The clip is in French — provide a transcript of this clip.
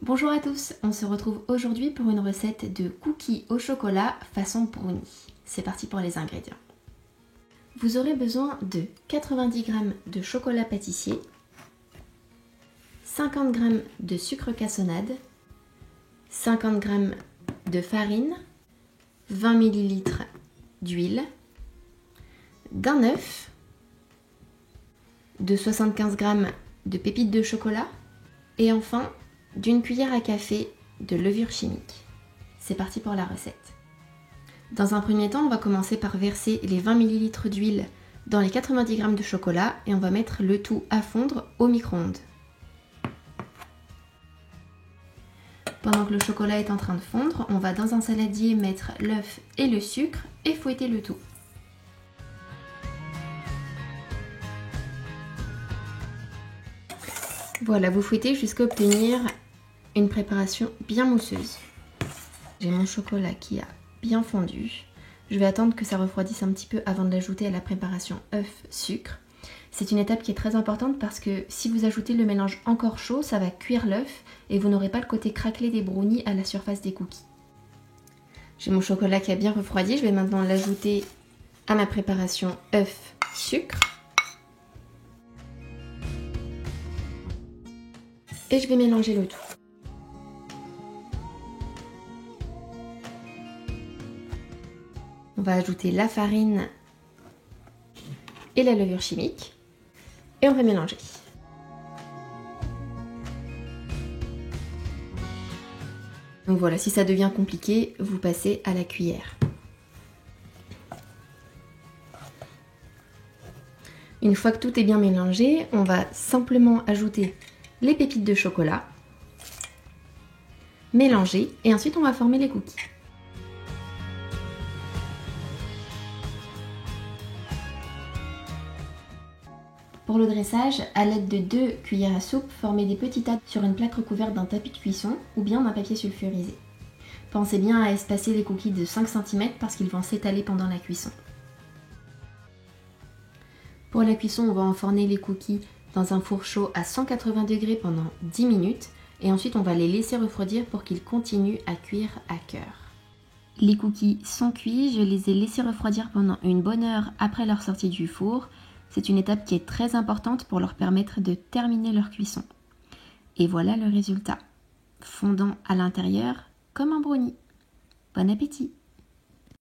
Bonjour à tous, on se retrouve aujourd'hui pour une recette de cookies au chocolat façon brownie. C'est parti pour les ingrédients. Vous aurez besoin de 90 g de chocolat pâtissier, 50 g de sucre cassonade, 50 g de farine, 20 ml d'huile, d'un œuf, de 75 g de pépites de chocolat et enfin d'une cuillère à café de levure chimique. C'est parti pour la recette. Dans un premier temps, on va commencer par verser les 20 ml d'huile dans les 90 g de chocolat et on va mettre le tout à fondre au micro-ondes. Pendant que le chocolat est en train de fondre, on va dans un saladier mettre l'œuf et le sucre et fouetter le tout. Voilà, vous fouettez jusqu'à obtenir une préparation bien mousseuse. J'ai mon chocolat qui a bien fondu. Je vais attendre que ça refroidisse un petit peu avant de l'ajouter à la préparation œuf-sucre. C'est une étape qui est très importante parce que si vous ajoutez le mélange encore chaud, ça va cuire l'œuf et vous n'aurez pas le côté craquelé des brownies à la surface des cookies. J'ai mon chocolat qui a bien refroidi. Je vais maintenant l'ajouter à ma préparation œuf-sucre. Et je vais mélanger le tout. On va ajouter la farine et la levure chimique et on va mélanger. Donc voilà, si ça devient compliqué, vous passez à la cuillère. Une fois que tout est bien mélangé, on va simplement ajouter les pépites de chocolat, mélanger et ensuite on va former les cookies. Pour le dressage, à l'aide de 2 cuillères à soupe, formez des petits tas sur une plaque recouverte d'un tapis de cuisson ou bien d'un papier sulfurisé. Pensez bien à espacer les cookies de 5 cm parce qu'ils vont s'étaler pendant la cuisson. Pour la cuisson, on va enfourner les cookies dans un four chaud à 180 degrés pendant 10 minutes et ensuite on va les laisser refroidir pour qu'ils continuent à cuire à cœur. Les cookies sont cuits, je les ai laissés refroidir pendant une bonne heure après leur sortie du four. C'est une étape qui est très importante pour leur permettre de terminer leur cuisson. Et voilà le résultat, fondant à l'intérieur comme un brownie. Bon appétit!